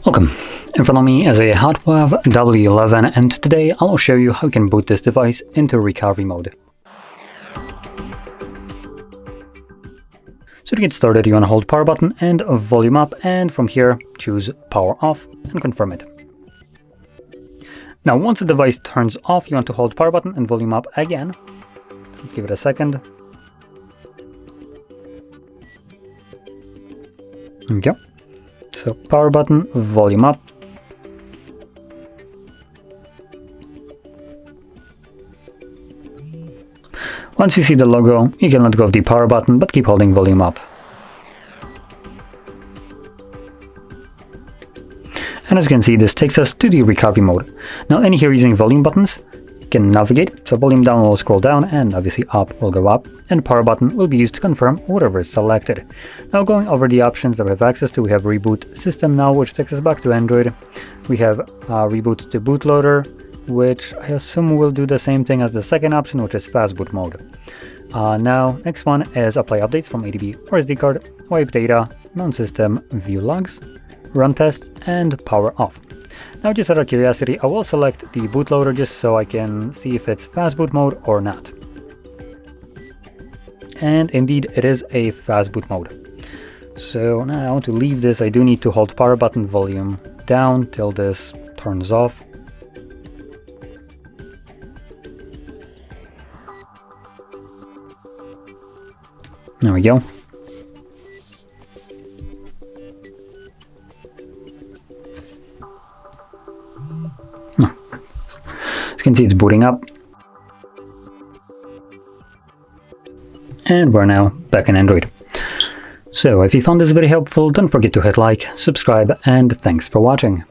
Welcome. In front of me is a HOTWAV W11, and today I'll show you how you can boot this device into recovery mode. So to get started, you want to hold power button and volume up, and from here choose power off and confirm it. Now once the device turns off, you want to hold power button and volume up again. So let's give it a second. There we go. So power button, volume up. Once you see the logo, you can let go of the power button, but keep holding volume up. And as you can see, this takes us to the recovery mode. Now in here, using volume buttons, you can navigate. So volume down will scroll down, and obviously up will go up, and power button will be used to confirm whatever is selected. Now going over the options that we have access to, we have reboot system now, which takes us back to Android. We have reboot to bootloader, which I assume will do the same thing as the second option, which is fast boot mode. Now next one is apply updates from ADB or SD card, wipe data, mount system, view logs, run tests, and power off. Now just out of curiosity, I will select the bootloader just so I can see if it's fast boot mode or not. And indeed it is a fast boot mode. So now I want to leave this. I do need to hold power button volume down till this turns off. There we go. As you can see, it's booting up. And we're now back in Android. So if you found this video helpful, don't forget to hit like, subscribe, and thanks for watching.